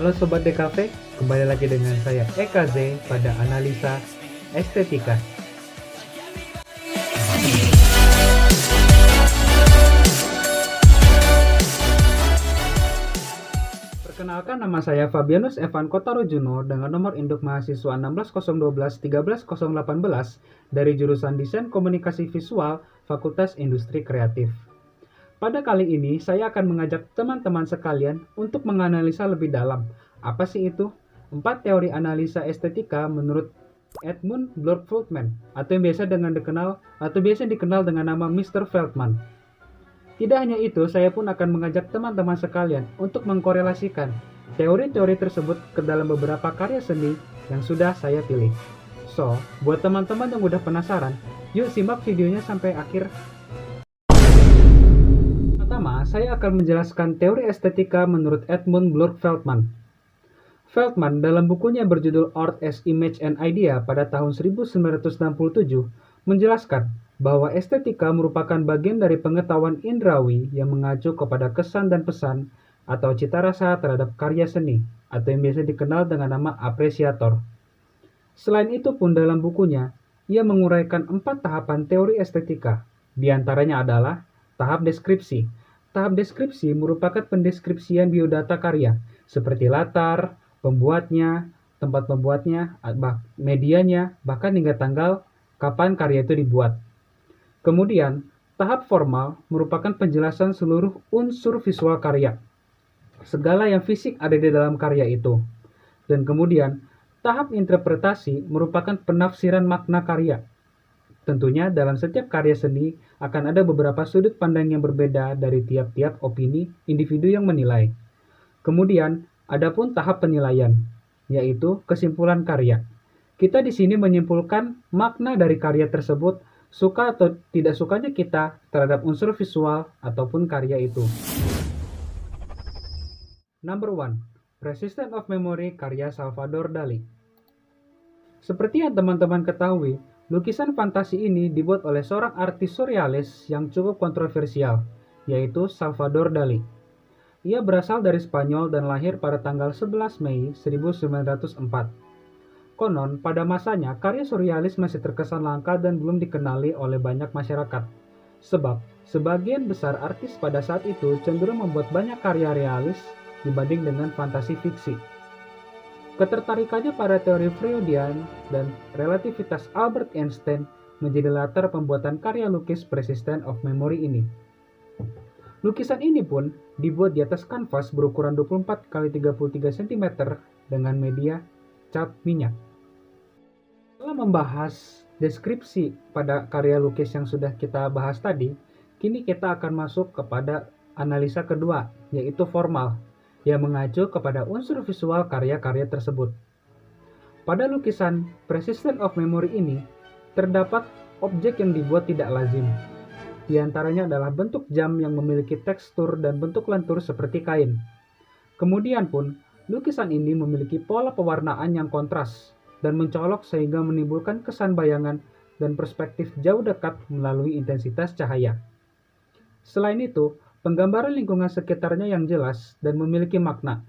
Halo Sobat DKV, kembali lagi dengan saya Eka Z pada analisa estetika. Perkenalkan, nama saya Fabianus Evan Kotarojuno dengan nomor induk mahasiswa 1601213018 dari jurusan Desain Komunikasi Visual Fakultas Industri Kreatif. Pada kali ini, saya akan mengajak teman-teman sekalian untuk menganalisa lebih dalam. Apa sih itu? 4 teori analisa estetika menurut Edmund Blur Feldman, atau yang biasa dikenal dengan nama Mr. Feldman. Tidak hanya itu, saya pun akan mengajak teman-teman sekalian untuk mengkorelasikan teori-teori tersebut ke dalam beberapa karya seni yang sudah saya pilih. So, buat teman-teman yang udah penasaran, yuk simak videonya sampai akhir. Pertama, saya akan menjelaskan teori estetika menurut Edmund Blur Feldman. Feldman dalam bukunya berjudul Art as Image and Idea pada tahun 1967 menjelaskan bahwa estetika merupakan bagian dari pengetahuan indrawi yang mengacu kepada kesan dan pesan atau cita rasa terhadap karya seni atau yang biasa dikenal dengan nama apresiator. Selain itu pun dalam bukunya, ia menguraikan 4 tahapan teori estetika. Di antaranya adalah tahap deskripsi. Tahap deskripsi merupakan pendeskripsian biodata karya, seperti latar, pembuatnya, tempat pembuatnya, medianya, bahkan hingga tanggal kapan karya itu dibuat. Kemudian, tahap formal merupakan penjelasan seluruh unsur visual karya, segala yang fisik ada di dalam karya itu. Dan kemudian, tahap interpretasi merupakan penafsiran makna karya. Tentunya dalam setiap karya seni akan ada beberapa sudut pandang yang berbeda dari tiap-tiap opini individu yang menilai. Kemudian, adapun tahap penilaian, yaitu kesimpulan karya. Kita di sini menyimpulkan makna dari karya tersebut, suka atau tidak sukanya kita terhadap unsur visual ataupun karya itu. Number 1. Persistence of Memory karya Salvador Dali. Seperti yang teman-teman ketahui, lukisan fantasi ini dibuat oleh seorang artis surrealis yang cukup kontroversial, yaitu Salvador Dali. Ia berasal dari Spanyol dan lahir pada tanggal 11 Mei 1904. Konon, pada masanya, karya surrealis masih terkesan langka dan belum dikenali oleh banyak masyarakat. Sebab, sebagian besar artis pada saat itu cenderung membuat banyak karya realis dibanding dengan fantasi fiksi. Ketertarikannya pada teori Freudian dan relativitas Albert Einstein menjadi latar pembuatan karya lukis Persistence of Memory ini. Lukisan ini pun dibuat di atas kanvas berukuran 24 x 33 cm dengan media cat minyak. Setelah membahas deskripsi pada karya lukis yang sudah kita bahas tadi, kini kita akan masuk kepada analisa kedua, yaitu formal, yang mengacu kepada unsur visual karya-karya tersebut. Pada lukisan Persistence of Memory ini, terdapat objek yang dibuat tidak lazim. Di antaranya adalah bentuk jam yang memiliki tekstur dan bentuk lentur seperti kain. Kemudian pun, lukisan ini memiliki pola pewarnaan yang kontras dan mencolok sehingga menimbulkan kesan bayangan dan perspektif jauh dekat melalui intensitas cahaya. Selain itu, penggambaran lingkungan sekitarnya yang jelas dan memiliki makna,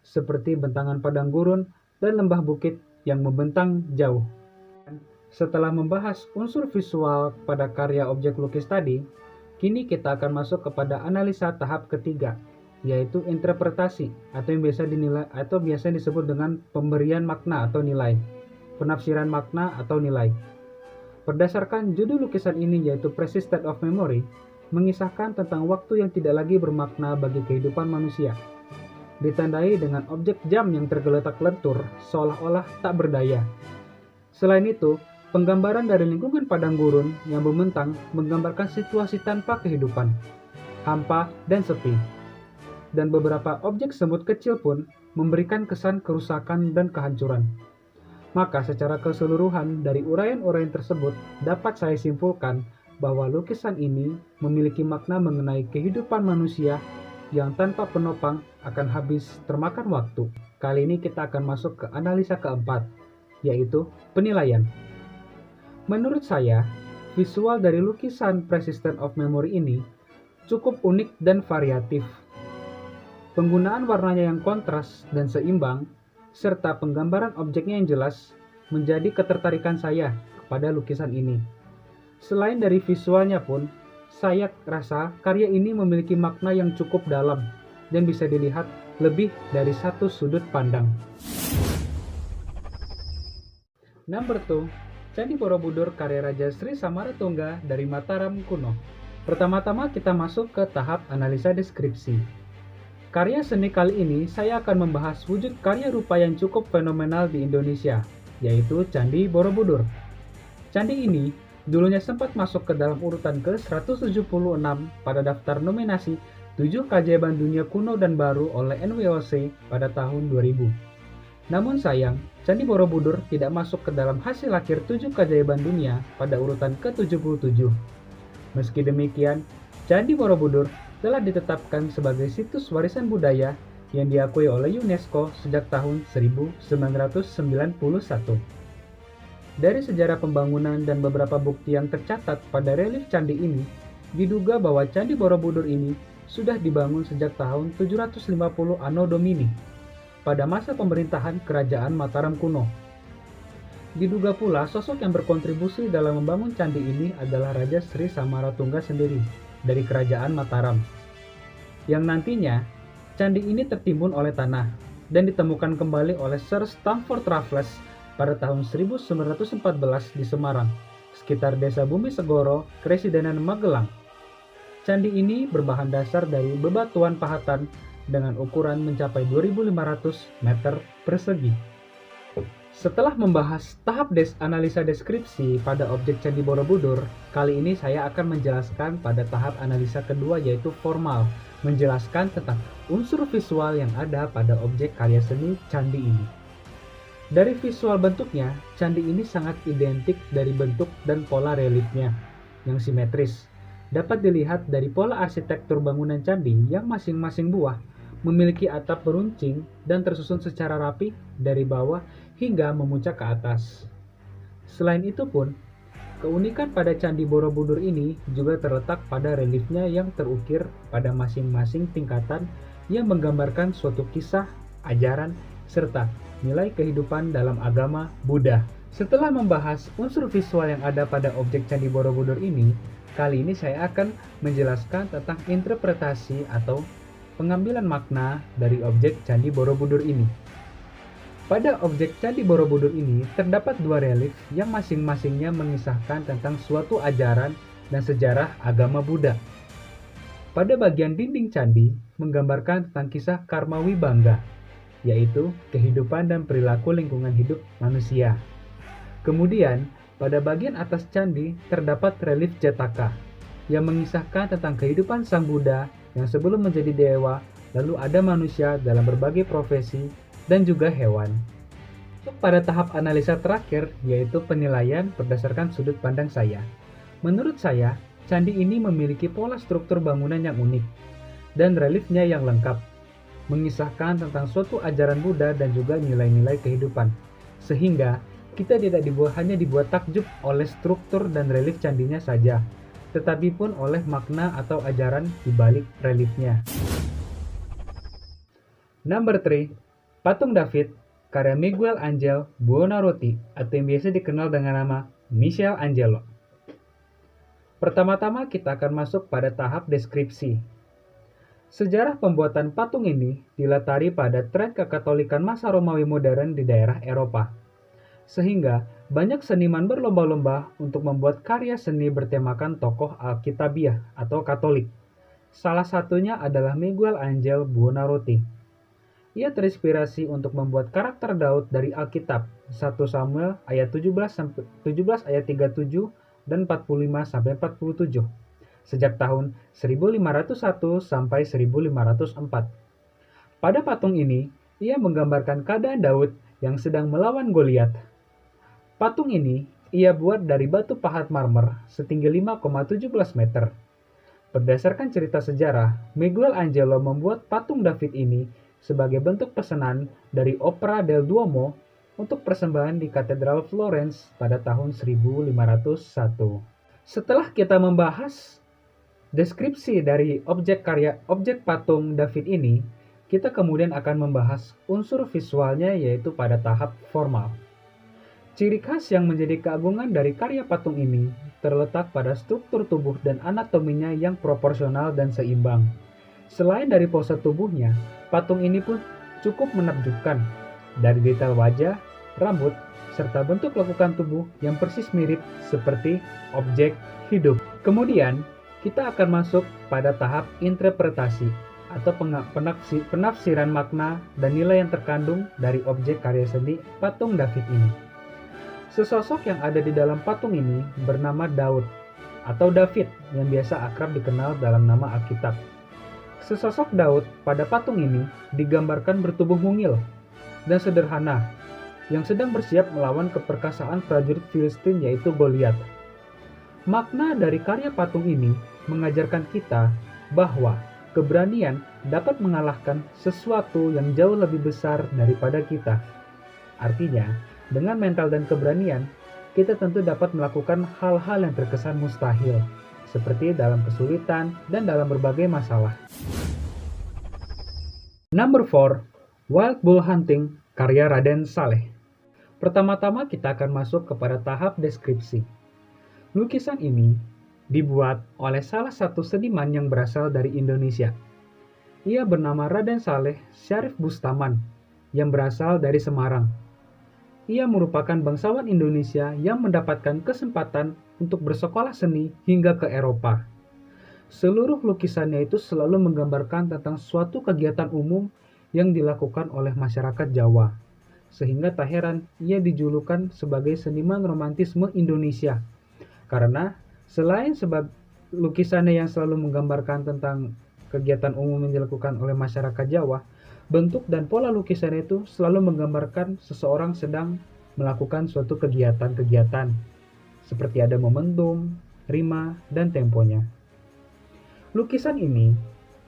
seperti bentangan padang gurun dan lembah bukit yang membentang jauh. Setelah membahas unsur visual pada karya objek lukis tadi, kini kita akan masuk kepada analisa tahap ketiga, yaitu interpretasi atau yang biasa disebut dengan pemberian makna atau nilai, penafsiran makna atau nilai. Berdasarkan judul lukisan ini yaitu Persistence of Memory, mengisahkan tentang waktu yang tidak lagi bermakna bagi kehidupan manusia, ditandai dengan objek jam yang tergeletak lentur seolah-olah tak berdaya. Selain itu, penggambaran dari lingkungan padang gurun yang membentang menggambarkan situasi tanpa kehidupan, hampa dan sepi. Dan beberapa objek semut kecil pun memberikan kesan kerusakan dan kehancuran. Maka secara keseluruhan dari uraian-uraian tersebut dapat saya simpulkan bahwa lukisan ini memiliki makna mengenai kehidupan manusia yang tanpa penopang akan habis termakan waktu. Kali ini kita akan masuk ke analisa keempat, yaitu penilaian. Menurut saya, visual dari lukisan Persistence of Memory ini cukup unik dan variatif. Penggunaan warnanya yang kontras dan seimbang, serta penggambaran objeknya yang jelas, menjadi ketertarikan saya kepada lukisan ini. Selain dari visualnya pun, saya rasa karya ini memiliki makna yang cukup dalam dan bisa dilihat lebih dari satu sudut pandang. Number 2, Candi Borobudur karya Raja Sri Samaratungga dari Mataram kuno. Pertama-tama kita masuk ke tahap analisa deskripsi. Karya seni kali ini saya akan membahas wujud karya rupa yang cukup fenomenal di Indonesia, yaitu Candi Borobudur. Candi ini dulunya sempat masuk ke dalam urutan ke-176 pada daftar nominasi 7 keajaiban dunia kuno dan baru oleh NWOC pada tahun 2000. Namun sayang, Candi Borobudur tidak masuk ke dalam hasil akhir 7 keajaiban dunia pada urutan ke-77. Meski demikian, Candi Borobudur telah ditetapkan sebagai situs warisan budaya yang diakui oleh UNESCO sejak tahun 1991. Dari sejarah pembangunan dan beberapa bukti yang tercatat pada relief candi ini, diduga bahwa Candi Borobudur ini sudah dibangun sejak tahun 750 Anno Domini, pada masa pemerintahan Kerajaan Mataram kuno. Diduga pula sosok yang berkontribusi dalam membangun candi ini adalah Raja Sri Samaratungga sendiri, dari Kerajaan Mataram. Yang nantinya, candi ini tertimbun oleh tanah, dan ditemukan kembali oleh Sir Stamford Raffles pada tahun 1914 di Semarang, sekitar desa Bumi Segoro, Kresidenan Magelang. Candi ini berbahan dasar dari bebatuan pahatan dengan ukuran mencapai 2.500 meter persegi. Setelah membahas tahap analisa deskripsi pada objek Candi Borobudur, kali ini saya akan menjelaskan pada tahap analisa kedua, yaitu formal, menjelaskan tentang unsur visual yang ada pada objek karya seni candi ini. Dari visual bentuknya, candi ini sangat identik dari bentuk dan pola reliefnya yang simetris. Dapat dilihat dari pola arsitektur bangunan candi yang masing-masing buah memiliki atap beruncing dan tersusun secara rapi dari bawah hingga memuncak ke atas. Selain itu pun, keunikan pada Candi Borobudur ini juga terletak pada reliefnya yang terukir pada masing-masing tingkatan yang menggambarkan suatu kisah, ajaran, serta nilai kehidupan dalam agama Buddha. Setelah membahas unsur visual yang ada pada objek Candi Borobudur ini, kali ini saya akan menjelaskan tentang interpretasi atau pengambilan makna dari objek Candi Borobudur ini. Pada objek Candi Borobudur ini terdapat dua relief yang masing-masingnya mengisahkan tentang suatu ajaran dan sejarah agama Buddha. Pada bagian dinding candi menggambarkan tentang kisah Karma Wibangga, yaitu kehidupan dan perilaku lingkungan hidup manusia. Kemudian, pada bagian atas candi terdapat relief Jataka, yang mengisahkan tentang kehidupan Sang Buddha yang sebelum menjadi dewa, lalu ada manusia dalam berbagai profesi, dan juga hewan. Pada tahap analisa terakhir, yaitu penilaian berdasarkan sudut pandang saya. Menurut saya, candi ini memiliki pola struktur bangunan yang unik, dan reliefnya yang lengkap, mengisahkan tentang suatu ajaran Buddha dan juga nilai-nilai kehidupan, sehingga kita tidak hanya dibuat takjub oleh struktur dan relief candinya saja, tetapi pun oleh makna atau ajaran di balik reliefnya. Number 3, Patung David karya Miguel Angel Buonarroti atau yang biasa dikenal dengan nama Michelangelo. Pertama-tama kita akan masuk pada tahap deskripsi. Sejarah pembuatan patung ini dilatari pada tren kekatolikan masa Romawi modern di daerah Eropa. Sehingga banyak seniman berlomba-lomba untuk membuat karya seni bertemakan tokoh Alkitabiah atau Katolik. Salah satunya adalah Miguel Angel Buonarroti. Ia terinspirasi untuk membuat karakter Daud dari Alkitab 1 Samuel ayat 17 ayat 37 dan 45 sampai 47. Sejak tahun 1501 sampai 1504. Pada patung ini, ia menggambarkan keadaan Daud yang sedang melawan Goliat. Patung ini ia buat dari batu pahat marmer setinggi 5,17 meter. Berdasarkan cerita sejarah, Miguel Angelo membuat patung David ini sebagai bentuk pesanan dari Opera del Duomo untuk persembahan di Katedral Florence pada tahun 1501. Setelah kita membahas deskripsi dari objek patung David ini, kita kemudian akan membahas unsur visualnya yaitu pada tahap formal. Ciri khas yang menjadi keagungan dari karya patung ini terletak pada struktur tubuh dan anatominya yang proporsional dan seimbang. Selain dari pose tubuhnya, patung ini pun cukup menakjubkan. Dari detail wajah, rambut, serta bentuk lekukan tubuh yang persis mirip seperti objek hidup. Kemudian, kita akan masuk pada tahap interpretasi atau penafsiran makna dan nilai yang terkandung dari objek karya seni patung David ini. Sesosok yang ada di dalam patung ini bernama Daud atau David yang biasa akrab dikenal dalam nama Alkitab. Sesosok Daud pada patung ini digambarkan bertubuh mungil dan sederhana yang sedang bersiap melawan keperkasaan prajurit Filistin yaitu Goliat. Makna dari karya patung ini mengajarkan kita bahwa keberanian dapat mengalahkan sesuatu yang jauh lebih besar daripada kita. Artinya, dengan mental dan keberanian, kita tentu dapat melakukan hal-hal yang terkesan mustahil, seperti dalam kesulitan dan dalam berbagai masalah. Number 4, Wild Bull Hunting, karya Raden Saleh. Pertama-tama kita akan masuk kepada tahap deskripsi. Lukisan ini dibuat oleh salah satu seniman yang berasal dari Indonesia. Ia bernama Raden Saleh Syarif Bustaman yang berasal dari Semarang. Ia merupakan bangsawan Indonesia yang mendapatkan kesempatan untuk bersekolah seni hingga ke Eropa. Seluruh lukisannya itu selalu menggambarkan tentang suatu kegiatan umum yang dilakukan oleh masyarakat Jawa. Sehingga tak heran ia dijulukan sebagai seniman romantisme Indonesia. Karena selain lukisannya yang selalu menggambarkan tentang kegiatan umum yang dilakukan oleh masyarakat Jawa, bentuk dan pola lukisannya itu selalu menggambarkan seseorang sedang melakukan suatu kegiatan-kegiatan, seperti ada momentum, rima, dan temponya. Lukisan ini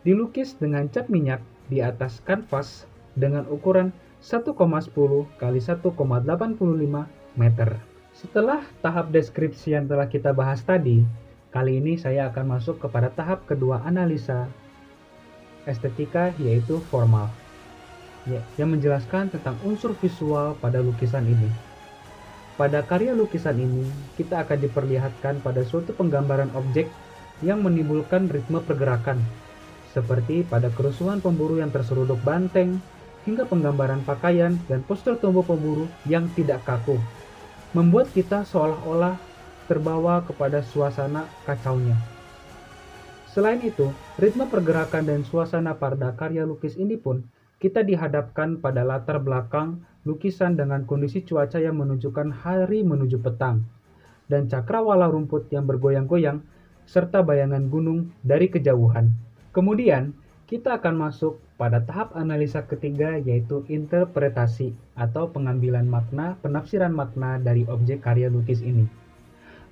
dilukis dengan cat minyak di atas kanvas dengan ukuran 1,10 x 1,85 meter. Setelah tahap deskripsi yang telah kita bahas tadi, kali ini saya akan masuk kepada tahap kedua analisa estetika yaitu formal, yang menjelaskan tentang unsur visual pada lukisan ini. Pada karya lukisan ini, kita akan diperlihatkan pada suatu penggambaran objek yang menimbulkan ritme pergerakan, seperti pada kerusuhan pemburu yang terseruduk banteng, hingga penggambaran pakaian dan postur tubuh pemburu yang tidak kaku, membuat kita seolah-olah terbawa kepada suasana kacaunya. Selain itu, ritme pergerakan dan suasana pada karya lukis ini pun kita dihadapkan pada latar belakang lukisan dengan kondisi cuaca yang menunjukkan hari menuju petang, dan cakrawala rumput yang bergoyang-goyang, serta bayangan gunung dari kejauhan. Kemudian, kita akan masuk pada tahap analisa ketiga yaitu interpretasi atau pengambilan makna, penafsiran makna dari objek karya lukis ini.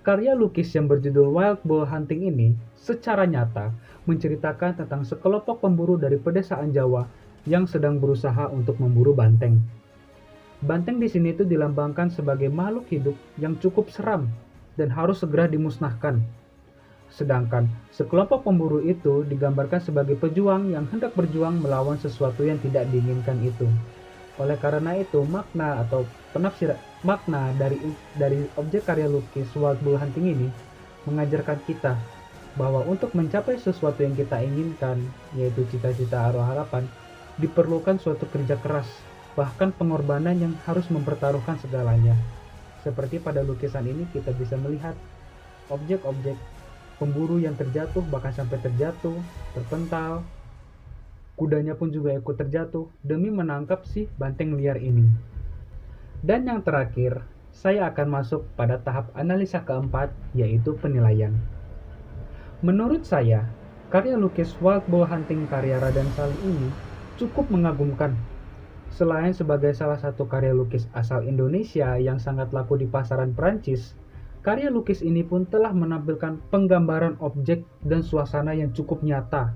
Karya lukis yang berjudul Wild Bull Hunting ini secara nyata menceritakan tentang sekelompok pemburu dari pedesaan Jawa yang sedang berusaha untuk memburu banteng. Banteng di sini itu dilambangkan sebagai makhluk hidup yang cukup seram dan harus segera dimusnahkan. Sedangkan sekelompok pemburu itu digambarkan sebagai pejuang yang hendak berjuang melawan sesuatu yang tidak diinginkan itu. Oleh karena itu, makna atau penafsiran makna dari objek karya lukis Wild Bull Hunting ini mengajarkan kita bahwa untuk mencapai sesuatu yang kita inginkan, yaitu cita-cita arwah harapan, diperlukan suatu kerja keras, bahkan pengorbanan yang harus mempertaruhkan segalanya. Seperti pada lukisan ini kita bisa melihat objek-objek pemburu yang terjatuh, bahkan sampai terjatuh, terpental. Kudanya pun juga ikut terjatuh demi menangkap si banteng liar ini. Dan yang terakhir, saya akan masuk pada tahap analisa keempat, yaitu penilaian. Menurut saya, karya lukis Wild Bull Hunting karya Raden Saleh ini cukup mengagumkan. Selain sebagai salah satu karya lukis asal Indonesia yang sangat laku di pasaran Prancis, karya lukis ini pun telah menampilkan penggambaran objek dan suasana yang cukup nyata,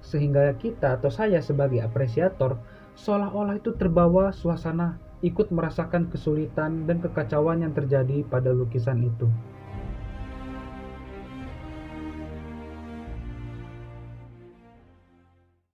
sehingga kita atau saya sebagai apresiator seolah-olah itu terbawa suasana, ikut merasakan kesulitan dan kekacauan yang terjadi pada lukisan itu.